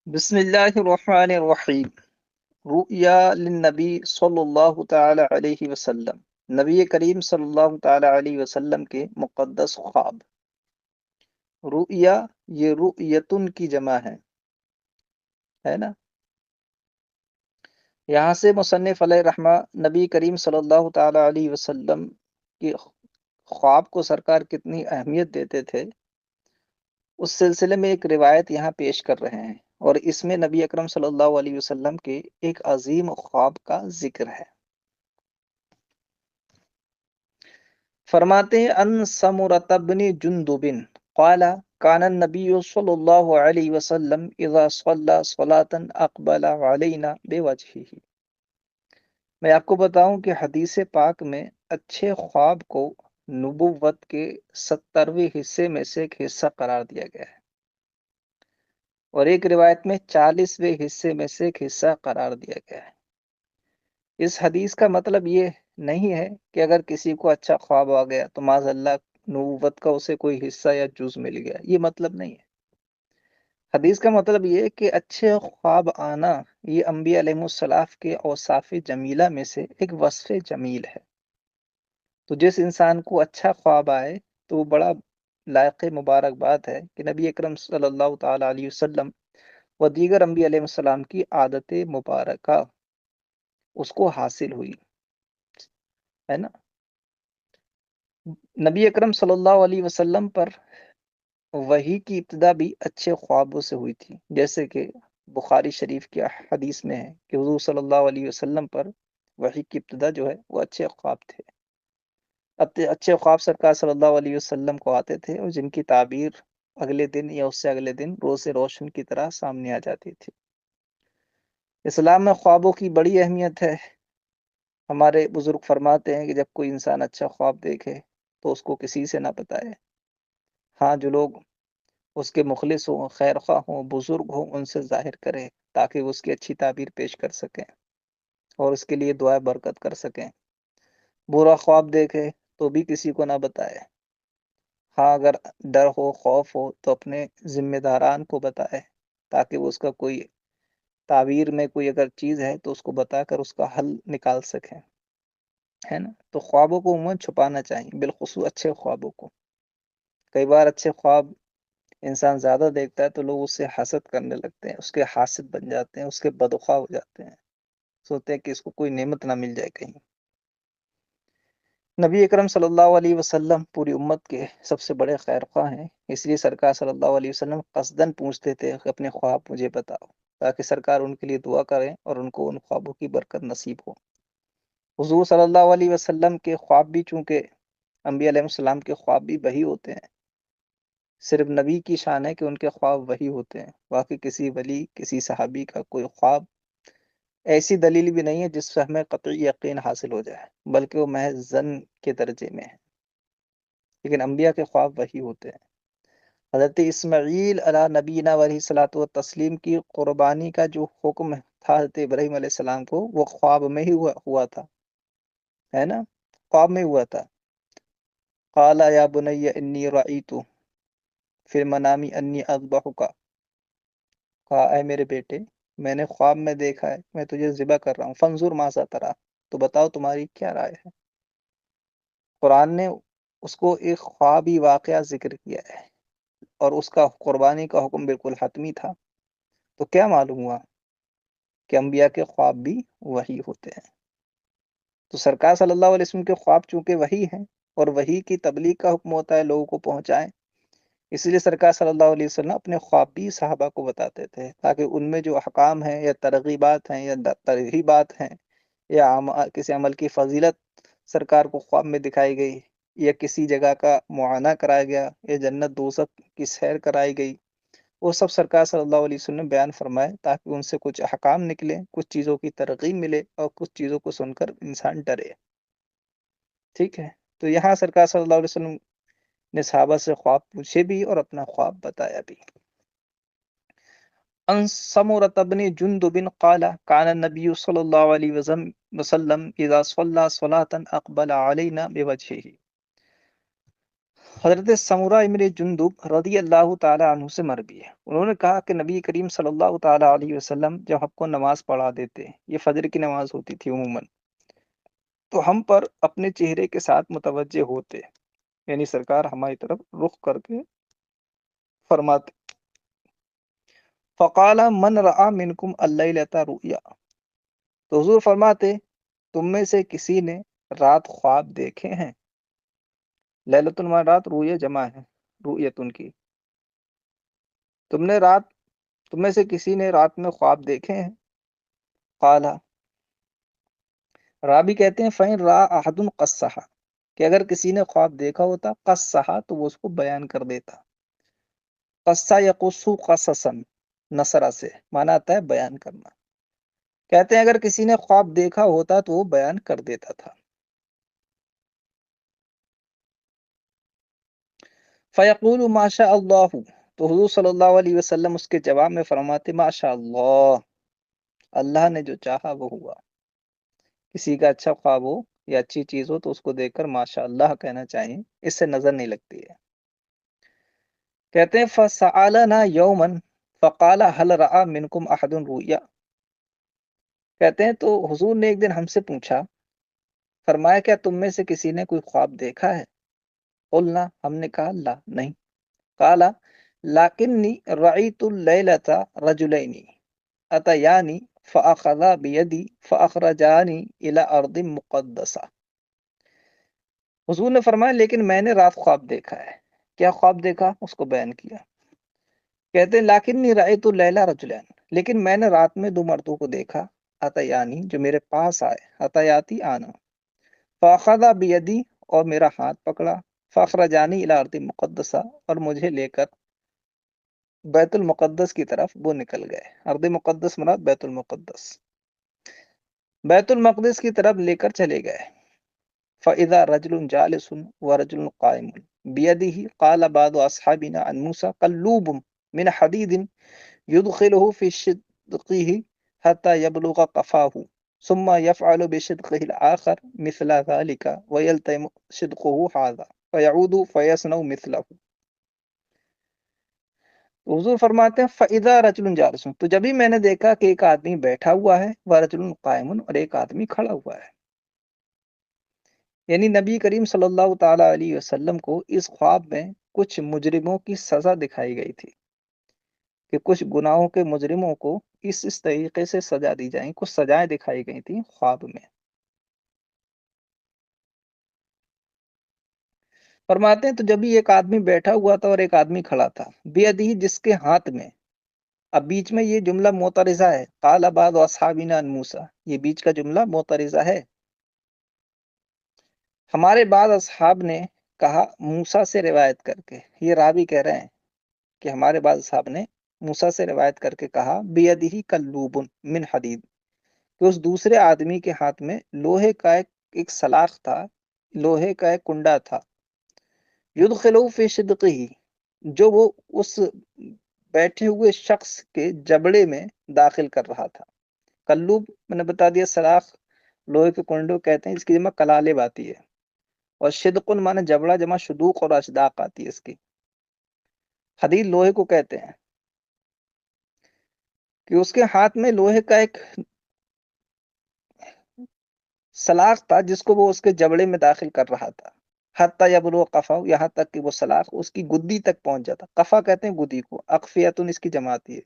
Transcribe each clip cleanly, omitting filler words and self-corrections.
بسم اللہ الرحمن الرحیم۔ رؤیا للنبی صلی اللہ تعالی علیہ وسلم، نبی کریم صلی اللہ تعالی علیہ وسلم کے مقدس خواب۔ رؤیا یہ رؤیتن کی جمع ہے نا۔ یہاں سے مصنف علیہ رحمہ نبی کریم صلی اللہ تعالی علیہ وسلم کی خواب کو سرکار کتنی اہمیت دیتے تھے اس سلسلے میں ایک روایت یہاں پیش کر رہے ہیں، اور اس میں نبی اکرم صلی اللہ علیہ وسلم کے ایک عظیم خواب کا ذکر ہے۔ فرماتے ہیں ان سمرۃ بن جندب قال کان النبی صلی اللہ علیہ وسلم اذا صلی صلاۃ اقبل علینا بوجہہ۔ میں آپ کو بتاؤں کہ حدیث پاک میں اچھے خواب کو نبوت کے 70ویں حصے میں سے ایک حصہ قرار دیا گیا ہے، اور ایک روایت میں 40ویں حصے میں سے ایک حصہ قرار دیا گیا ہے۔ اس حدیث کا مطلب یہ نہیں ہے کہ اگر کسی کو اچھا خواب آ گیا تو معاذ اللہ نبوت کا اسے کوئی حصہ یا جز مل گیا، یہ مطلب نہیں ہے۔ حدیث کا مطلب یہ ہے کہ اچھے خواب آنا یہ انبیاء علیہ السلام کے اوصاف جمیلہ میں سے ایک وصف جمیل ہے۔ تو جس انسان کو اچھا خواب آئے تو وہ بڑا لائق مبارک بات ہے کہ نبی اکرم صلی اللہ تعالی علیہ وسلم و دیگر انبیاء علیہ السلام کی عادت مبارکہ اس کو حاصل ہوئی ہے نا۔ نبی اکرم صلی اللہ علیہ وسلم پر وحی کی ابتدا بھی اچھے خوابوں سے ہوئی تھی، جیسے کہ بخاری شریف کی حدیث میں ہے کہ حضور صلی اللہ علیہ وسلم پر وحی کی ابتدا جو ہے وہ اچھے خواب تھے۔ اچھے خواب سرکار صلی اللہ علیہ وسلم کو آتے تھے، اور جن کی تعبیر اگلے دن یا اس سے اگلے دن روز روشن کی طرح سامنے آ جاتی تھی۔ اسلام میں خوابوں کی بڑی اہمیت ہے۔ ہمارے بزرگ فرماتے ہیں کہ جب کوئی انسان اچھا خواب دیکھے تو اس کو کسی سے نہ بتائے، ہاں جو لوگ اس کے مخلص ہوں، خیر خواہ ہوں، بزرگ ہوں، ان سے ظاہر کرے تاکہ وہ اس کی اچھی تعبیر پیش کر سکیں اور اس کے لیے دعائیں برکت کر سکیں۔ برا خواب دیکھے تو بھی کسی کو نہ بتائے، ہاں اگر ڈر ہو، خوف ہو تو اپنے ذمہ داران کو بتائے تاکہ وہ اس کا کوئی تعبیر میں کوئی اگر چیز ہے تو اس کو بتا کر اس کا حل نکال سکیں، ہے نا۔ تو خوابوں کو عموماً چھپانا چاہیے، بالخصوص اچھے خوابوں کو۔ کئی بار اچھے خواب انسان زیادہ دیکھتا ہے تو لوگ اس سے حسد کرنے لگتے ہیں، اس کے حاسد بن جاتے ہیں، اس کے بدخواہ ہو جاتے ہیں، سوچتے ہیں کہ اس کو کوئی نعمت نہ مل جائے کہیں۔ نبی اکرم صلی اللہ علیہ وسلم پوری امت کے سب سے بڑے خیر خواہ ہیں، اس لیے سرکار صلی اللہ علیہ وسلم قصداً پوچھتے تھے کہ اپنے خواب مجھے بتاؤ، تاکہ سرکار ان کے لیے دعا کریں اور ان کو ان خوابوں کی برکت نصیب ہو۔ حضور صلی اللہ علیہ وسلم کے خواب بھی چونکہ انبیاء علیہ السلام کے خواب بھی وحی ہوتے ہیں، صرف نبی کی شان ہے کہ ان کے خواب وحی ہوتے ہیں، باقی کسی ولی کسی صحابی کا کوئی خواب ایسی دلیل بھی نہیں ہے جس سے ہمیں قطعی یقین حاصل ہو جائے، بلکہ وہ محض ظن کے درجے میں ہے، لیکن انبیاء کے خواب وحی ہوتے ہیں۔ حضرت اسماعیل علیہ نبینا علیہ الصلوۃ والتسلیم کی قربانی کا جو حکم تھا حضرت ابراہیم علیہ السلام کو، وہ خواب میں ہی ہوا تھا، ہے نا، خواب میں ہوا تھا۔ قال یا بنی انی رأیت فی المنام انی اذبحک، کہا اے میرے بیٹے میں نے خواب میں دیکھا ہے میں تجھے ذبح کر رہا ہوں، فانظر ماذا تری، تو بتاؤ تمہاری کیا رائے ہے۔ قرآن نے اس کو ایک خوابی واقعہ ذکر کیا ہے، اور اس کا قربانی کا حکم بالکل حتمی تھا۔ تو کیا معلوم ہوا کہ انبیاء کے خواب بھی وحی ہوتے ہیں۔ تو سرکار صلی اللہ علیہ وسلم کے خواب چونکہ وحی ہیں اور وحی کی تبلیغ کا حکم ہوتا ہے لوگوں کو پہنچائیں، اس لیے سرکار صلی اللہ علیہ وسلم اپنے خواب بھی صحابہ کو بتاتے تھے، تاکہ ان میں جو احکام ہیں یا ترغیبات ہیں یا ترغیبات ہیں یا کسی عمل کی فضیلت سرکار کو خواب میں دکھائی گئی، یا کسی جگہ کا معائنہ کرایا گیا، یا جنت دوزخ کی سیر کرائی گئی، وہ سب سرکار صلی اللہ علیہ وسلم نے بیان فرمائے تاکہ ان سے کچھ احکام نکلے، کچھ چیزوں کی ترغیب ملے، اور کچھ چیزوں کو سن کر انسان ڈرے۔ ٹھیک ہے، تو یہاں سرکار صلی اللہ علیہ وسلم نے صحابہ سے خواب پوچھے بھی اور اپنا خواب بتایا بھی۔ ان سمرۃ بن جندب قال کان النبی صلی اللہ علیہ وسلم اذا صلی صلاۃ اقبل علینا بوجہہ۔ حضرت سمورہ ابن جندب رضی اللہ تعالیٰ عنہ سے مروی ہے، انہوں نے کہا کہ نبی کریم صلی اللہ تعالیٰ علیہ وسلم جب ہم کو نماز پڑھا دیتے، یہ فجر کی نماز ہوتی تھی عموماً، تو ہم پر اپنے چہرے کے ساتھ متوجہ ہوتے، یعنی سرکار ہماری طرف رخ کر کے فرماتے، فقال من رأى منکم اللیلۃ رؤیا، تو حضور فرماتے تم میں سے کسی نے رات خواب دیکھے ہیں؟ لیلۃ المرات رویہ جمع ہے رؤیتن کی، تم میں سے کسی نے رات میں خواب دیکھے ہیں؟ قال، رابی کہتے ہیں فَإِن رَأَى أَحَدٌ قَصَّحَ، کہ اگر کسی نے خواب دیکھا ہوتا قصّحَ تو وہ اس کو بیان کر دیتا، قصّ یقص قصصا نصرہ سے معنی آتا ہے بیان کرنا، کہتے ہیں اگر کسی نے خواب دیکھا ہوتا تو وہ بیان کر دیتا تھا۔ فَيَقُولُ مَا شَاءَ اللَّهُ، تو حضور صلی اللہ علیہ وسلم اس کے جواب میں فرماتے ما شاء اللہ، اللہ نے جو چاہا وہ ہوا۔ کسی کا اچھا خواب ہو یا اچھی چیز ہو تو اس کو دیکھ کر ماشاء اللہ کہنا چاہیے، اس سے نظر نہیں لگتی ہے۔ کہتے ہیں فَسَأَلَنَا يَوْمًا فَقَالَ هَلْ رَأَى مِنْكُمْ أَحَدٌ رُؤْيَا، کہتے ہیں تو حضور نے ایک دن ہم سے پوچھا، فرمایا کیا تم میں سے کسی نے کوئی خواب دیکھا ہے؟ قلنا، ہم نے کہا لا، نہیں۔ قال لکنی رأیت اللیلۃ رجلین اتیانی فاخذا بیدی فاخرجانی الی ارض مقدسہ، حضور نے فرمایا لیکن میں نے رات خواب دیکھا ہے۔ کیا خواب دیکھا؟ اس کو بیان کیا۔ کہتے ہیں لاکنی رأیت اللیلۃ رجلین، لیکن میں نے رات میں دو مردوں کو دیکھا، اتیانی جو میرے پاس آئے، اتیاتی آنا، فاخذا بیدی اور میرا ہاتھ پکڑا، فاخرجانی الی ارض مقدسہ اور مجھے لے کر بیت المقدس کی طرف وہ نکل گئے۔ ارض مقدس مراد بیت المقدس، بیت المقدس کی طرف لے کر چلے گئے۔ فَإِذَا رَجُلٌ جَالِسٌ وَرَجُلٌ قَائِمٌ بِيَدِهِ قَالَ بَعْضُ أَصْحَابِنَا عَنْ مُوسَى قَلُّوبٌ مِنْ حَدِيدٍ يُدْخِلُهُ فِي شِدْقِهِ حَتَّى يَبْلُغَ قَفَاهُ ثُمَّ يَفْعَلُ بِشِدْقِهِ الْآخَرِ مِثْلَ ذَلِكَ وَيَلْتَئِمُ شِدْقُهُ هَذَا فَيَعُودُ فَيَصْنَعُ مِثْلَهُ۔ تو حضور فرماتے ہیں فَإِذَا رَجُلٌ جَالِسٌ، تو جبھی میں نے دیکھا کہ ایک آدمی بیٹھا ہوا ہے، وَرَجُلٌ قَائِمٌ اور ایک آدمی کھڑا ہوا ہے، یعنی نبی کریم صلی اللہ تعالیٰ علیہ وسلم کو اس خواب میں کچھ مجرموں کی سزا دکھائی گئی تھی کہ کچھ گناہوں کے مجرموں کو اس طریقے سے سزا دی جائیں، کچھ سزائیں دکھائی گئی تھیں خواب میں۔ فرماتے ہیں تو جبھی ایک آدمی بیٹھا ہوا تھا اور ایک آدمی کھڑا تھا، بیدی جس کے ہاتھ میں، اب بیچ میں یہ جملہ معترضہ ہے، قال بعض اصحابنا عن موسیٰ، یہ بیچ کا جملہ معترضہ ہے۔ ہمارے بعض اصحاب نے کہا موسیٰ سے روایت کر کے، یہ راوی کہہ رہے ہیں کہ ہمارے بعض اصحاب نے موسیٰ سے روایت کر کے کہا بیدہ کلوب من حدید، کہ اس دوسرے آدمی کے ہاتھ میں لوہے کا ایک سلاخ تھا، لوہے کا ایک کنڈا تھا، یدخلو فی شدقہ، جو وہ اس بیٹھے ہوئے شخص کے جبڑے میں داخل کر رہا تھا۔ کلوب میں نے بتا دیا سلاخ لوہے کے کنڈے کہتے ہیں، اس کی جمع کلالب آتی ہے، اور شدقن مانے جبڑا جمع شدوق اور اشداق آتی ہے اس کی۔ حدید لوہے کو کہتے ہیں، کہ اس کے ہاتھ میں لوہے کا ایک سلاخ تھا جس کو وہ اس کے جبڑے میں داخل کر رہا تھا، حتی یبلغ قفا، یہاں تک کہ وہ سلاخ اس کی گدی تک پہنچ جاتا۔ قفا کہتے ہیں گدی کو، اقفیتن اس کی جمع آتی ہے۔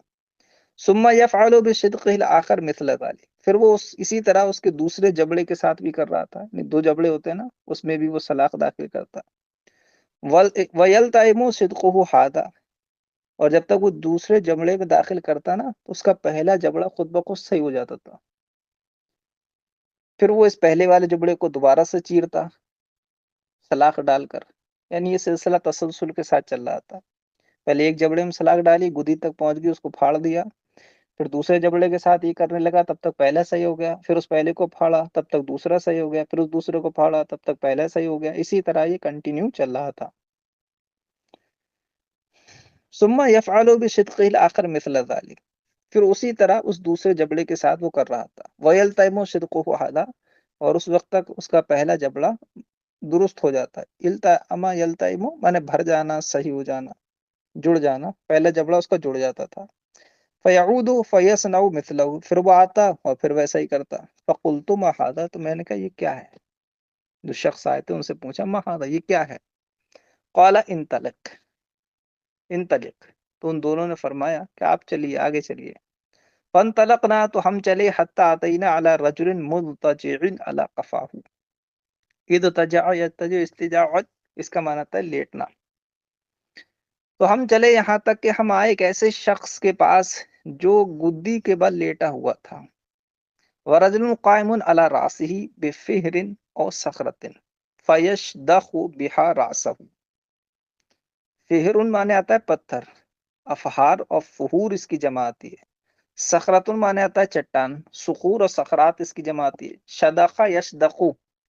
ثم یفعل بشدقہ الاخر مثل ذلك، پھر وہ اسی طرح اس کے دوسرے جبڑے کے ساتھ بھی کر رہا تھا، دو جبڑے ہوتے ہیں نا، اس میں بھی وہ سلاخ داخل کرتا۔ وَيَلْتَئِمُ صِدْقُهُ هَذَا، اور جب تک وہ دوسرے جبڑے میں داخل کرتا نا تو اس کا پہلا جبڑا خود بخود صحیح ہو جاتا تھا، پھر وہ اس پہلے والے جبڑے کو دوبارہ سے چیرتا سلاخ ڈال کر، یعنی یہ سلسلہ تسلسل کے ساتھ چل رہا تھا۔ پہلے ایک جبڑے میں سلاخ ڈالی، گدی تک پہنچ گئی، اس کو پھاڑ دیا، پھر دوسرے جبڑے کے ساتھ یہ کرنے لگا، تب تک پہلا صحیح ہو گیا، پھر اس پہلے کو پھاڑا تب تک دوسرا صحیح ہو گیا، پھر اس دوسرے کو پھاڑا تب تک پہلا صحیح ہو گیا، اسی طرح یہ کنٹینیو چل رہا تھا۔ ثم يفعل بشدقه الاخر مثل ذلك، پھر اسی طرح اس دوسرے جبڑے کے ساتھ وہ کر رہا تھا۔ وَيَلْتَئِمُ صِدْقُهُ هَذَا، اور اس وقت تک اس کا پہلا جبڑا درست ہو جاتا ہے. التئم یلتئم مانے بھر جانا، صحیح ہو جانا، جڑ جانا. پہلے جبڑا اس کا جڑ جاتا تھا. فیعود فیصنع مثلہ، پھر وہ آتا اور پھر ویسا ہی کرتا. فقلت ما ھذا، تو میں نے کہا یہ کیا ہے. جو شخص آئے تھے ان سے پوچھا ما ھذا، یہ کیا ہے. قال انطلق، انطلق، تو ان دونوں نے فرمایا کہ آپ چلیے، آگے چلیے. فانطلقنا، تو ہم چلے. حتی اتینا علی رجل مضطجع علی قفاہ. اضطجع یضطجع استجاعت، اس کا معنی تھا لیٹنا. تو ہم چلے یہاں تک کہ ہم آئے ایک ایسے شخص کے پاس جو گدی کے بل لیٹا ہوا تھا. ورجل قائم علی راسہ بفہر او صخرۃ فیشدخ بها راسہ. فہر مانے آتا ہے پتھر، افہار اور فہور اس کی جمع آتی ہے. صخرۃ مانے آتا ہے چٹان، صخور اور صخرات اس کی جمع آتی ہے. شدخ یشدخ،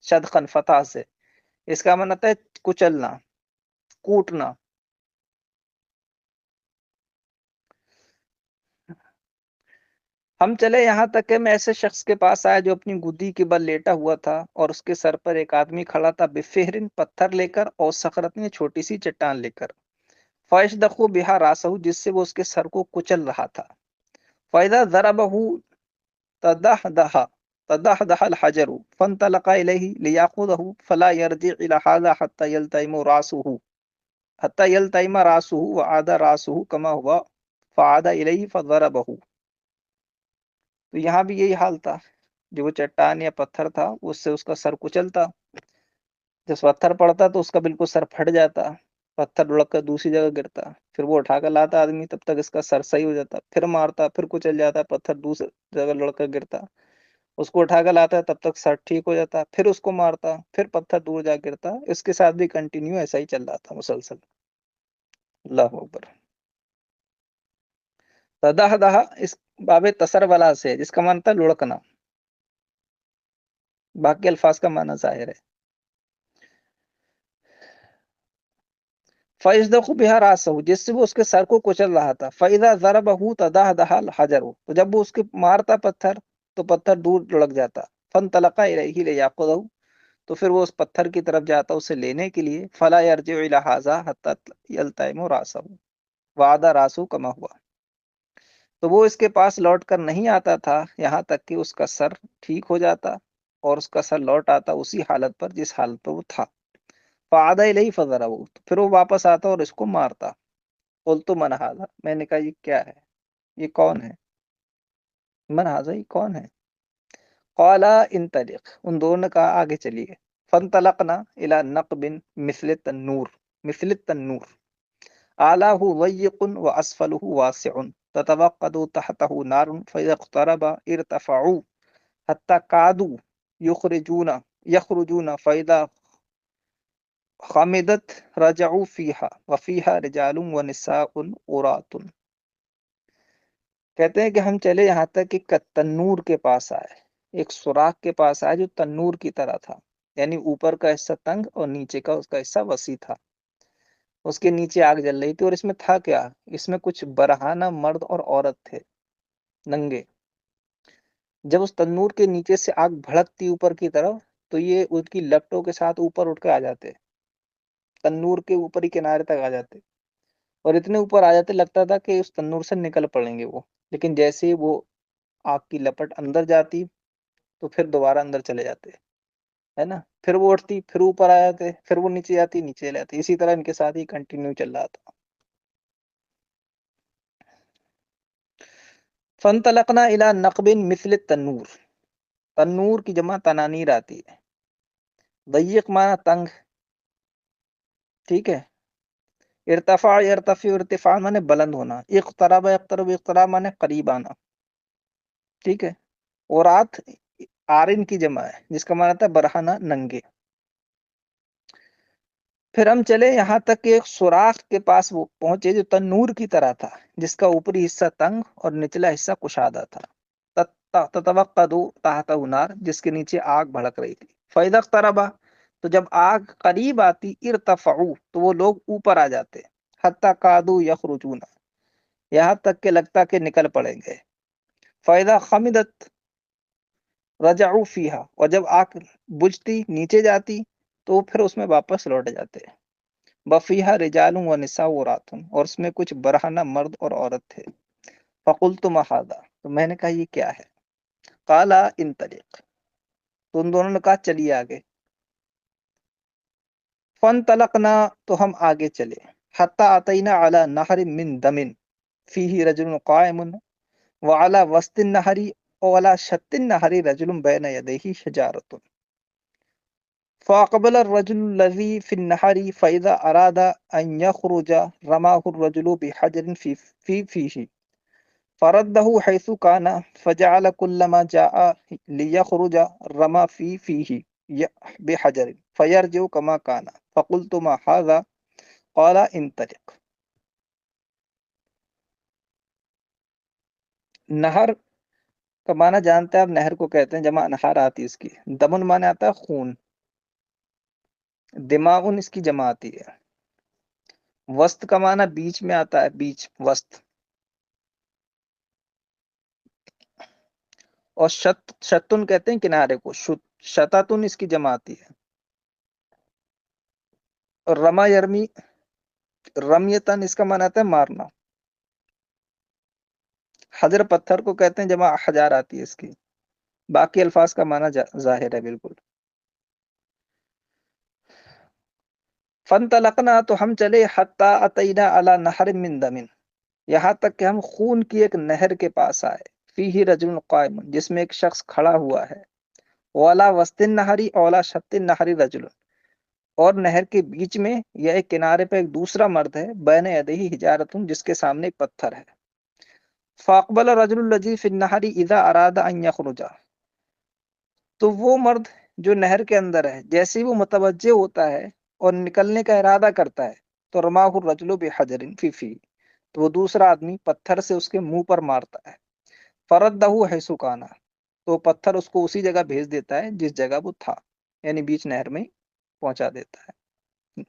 شدخن فتح سے، اس کا معنی آتا ہے کچلنا، کوٹنا. ہم چلے یہاں تک کہ میں ایسے شخص کے پاس آیا جو اپنی گدی کے بل لیٹا ہوا تھا اور اس کے سر پر ایک آدمی کھڑا تھا بفہرن، پتھر لے کر، اور صخرت چھوٹی سی چٹان لے کر. فیشدخ بها راسہ، جس سے وہ اس کے سر کو کچل رہا تھا. فاذا ضربه تدحدح تدحدح الحجر فانطلق الیہ لیاخذه فلا یرجع الى هذا حتى يلتئم راسه حتى يلتئم راسه وعاد راسه كما هو فعاد الیہ فضربه. تو یہاں بھی یہی حال تھا. جو وہ چٹان یا پتھر تھا اس سے اس کا سر کچلتا. جب پتھر پڑتا تو اس کا بالکل سر پھٹ جاتا، پتھر لڑک کر دوسری جگہ گرتا. پھر وہ اٹھا کر لاتا آدمی، تب تک اس کا سر صحیح ہو جاتا. پھر مارتا، پھر کچل جاتا، پتھر دوسری جگہ لڑک کر گرتا. اس کو اٹھا کر لاتا ہے، تب تک سر ٹھیک ہو جاتا. پھر اس کو مارتا، پھر پتھر دور جا گرتا. اس کے ساتھ بھی کنٹینیو ایسا ہی چل رہا تھا مسلسل. اللہ اکبر. تدحدح اس باب تصر والا سے، جس کا معنی تھا لڑکنا. باقی الفاظ کا معنی ظاہر ہے. فیصدق بها راسہ، جس سے وہ اس کے سر کو کچل رہا تھا. فاذا ضربه تدحدح الحجر، تو جب وہ اس کے مارتا پتھر تو پتھر دور لڑک جاتا. فانطلق الیہ لیاخذہ، تو پھر وہ اس پتھر کی طرف جاتا اسے لینے کے لیے. فلا یرجع الی ھذا حتی یلتئم راسہ وعاد راسہ کما ہوا. تو وہ اس کے پاس لوٹ کر نہیں آتا تھا یہاں تک کہ اس کا سر ٹھیک ہو جاتا اور اس کا سر لوٹ آتا اسی حالت پر جس حالت پر وہ تھا. فعاد الیہ فضربہ، پھر وہ واپس آتا اور اس کو مارتا. قلت من ھذا، میں نے کہا یہ کیا ہے، یہ کون ہے. من ھذا، یہ کون ہے. قال انطلق، ان دونوں نے کہا آگے چلیے. فانطلقنا الی نقب مثل التنور، مثل التنور اعلاه ضيق واسفله واسع تتوقد تحته نار فاذا اقترب ارتفعوا حتى كادوا يخرجون فاذا خمدت رجعوا فيها وفيها رجال ونساء عراة. کہتے ہیں کہ ہم چلے یہاں تک کہ تنور کے پاس آئے، ایک سوراخ کے پاس آئے جو تنور کی طرح تھا. یعنی اوپر کا حصہ تنگ اور نیچے کا اس کا حصہ وسیع تھا. اس کے نیچے آگ جل رہی تھی اور اس میں تھا کیا، اس میں کچھ برہنہ مرد اور عورت تھے ننگے. جب اس تنور کے نیچے سے آگ بھڑکتی اوپر کی طرف تو یہ ان کی لپٹوں کے ساتھ اوپر اٹھ کے آ جاتے، تنور کے اوپر ہی کنارے تک آ جاتے. اور اتنے اوپر آ جاتے لگتا تھا کہ اس تنور سے نکل پڑیں گے وہ. لیکن جیسے ہی وہ آگ کی لپٹ اندر جاتی تو پھر دوبارہ اندر چلے جاتے، ہے نا. پھر وہ اٹھتی، پھر اوپر آ جاتے، پھر وہ نیچے جاتی، نیچے چلے جاتی. اسی طرح ان کے ساتھ ہی کنٹینیو چل رہا تھا. فانطلقنا الی نقب مثل التنور، تنور کی جمع تنانیر آتی ہے. ضیق معنی تنگ، ٹھیک ہے. ارتفاع ارتفع، ارتفاع مانے بلند ہونا. اقترب اقترب، اقتراب مانے قریب آنا، ٹھیک ہے. اور آرن کی جمع ہے جس کا معنی تھا برہنہ، ننگے. پھر ہم چلے یہاں تک کہ ایک سوراخ کے پاس وہ پہنچے جو تنور کی طرح تھا، جس کا اوپری حصہ تنگ اور نچلا حصہ کشادہ تھا. تتوقد تحتہ نار، جس کے نیچے آگ بھڑک رہی تھی. فاذا اقترب، تو جب آگ قریب آتی، ارتفعوا، تو وہ لوگ اوپر آ جاتے. حتی کادوا یخرجون، یہاں تک کہ لگتا کہ نکل پڑیں گے. فاذا خمدت رجعوا فیہا، اور جب آگ بجھتی نیچے جاتی تو پھر اس میں واپس لوٹ جاتے. بفیہا رجال و نساء و راتن، اور اس میں کچھ برہنہ مرد اور عورت تھے. فقلت ما ھذا، تو میں نے کہا یہ کیا ہے. قالا انطلق، تو ان دونوں نے کہا چلیے آگے. فانطلقنا، تو ہم آگے چلے. حتی اتینا علی نہر من دم فیہ رجل قائم وعلی وسط النہر وعلی شط النہر رجل بین یدیہ حجارۃ. فاقبل الرجل الذي في النهر فإذا أراد أن يخرج رماه الرجل بحجر في فيه فرده حيث كان فجعل كلما جاء ليخرج رمى في فيه بحجر فيرجع كما كان. فقلت ما هذا؟ قال انطلق. نہر کا معنی جانتے ہیں آپ، نہر کو کہتے ہیں، جمع نہار آتی اس کی. دمن معنی آتا ہے خون، دماغن اس کی جمع آتی ہے. وسط کا معنی بیچ میں آتا ہے، بیچ، وسط. اور شتن کہتے ہیں کنارے کو، شتاتن اس کی جمع آتی ہے. اور رما یرمی، رمیتن اس کا معنی آتا ہے مارنا. حجر پتھر کو کہتے ہیں، جمع حجار آتی ہے اس کی. باقی الفاظ کا معنی ظاہر ہے بالکل. فانطلقنا، تو ہم چلے. حتی اتینا علی نہر من دم، یہاں تک کہ ہم خون کی ایک نہر کے پاس آئے. فیہ رجل قائم، جس میں ایک شخص کھڑا ہوا ہے. اولا وسط النہر اولا شط النہر رجل، اور نہر کے بیچ میں یا ایک کنارے پہ ایک دوسرا مرد ہے. بین یدیہ حجارۃ، جس کے سامنے ایک پتھر ہے. فاقبل الرجل الذی فی النہر اذا اراد ان یخرج، تو وہ مرد جو نہر کے اندر ہے، جیسے ہی وہ متوجہ ہوتا ہے اور نکلنے کا ارادہ کرتا ہے، تو رماہ الرجل بحجر فی فیہ، تو وہ دوسرا آدمی پتھر سے اس کے منہ پر مارتا ہے. فردہ حیث کانا، تو پتھر اس کو اسی جگہ بھیج دیتا ہے جس جگہ وہ تھا، یعنی بیچ نہر میں پہنچا دیتا ہے.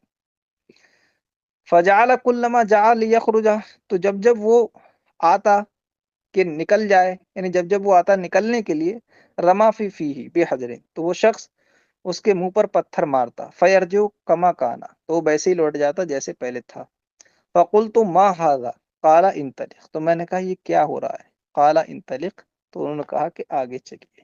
فجعل کلما جاء لیخرج، تو جب جب وہ آتا کہ نکل جائے، یعنی جب جب وہ آتا نکلنے کے لیے، رما فی فیہ بحجر، تو وہ شخص اس کے منہ پر پتھر مارتا. فیرجو کما کانا، تو وہ ویسے ہی لوٹ جاتا جیسے پہلے تھا. فقلت ما ھذا؟ قال انطلق، تو میں نے کہا یہ کیا ہو رہا ہے. قال انطلق، تو انہوں نے کہا کہ آگے چلیے.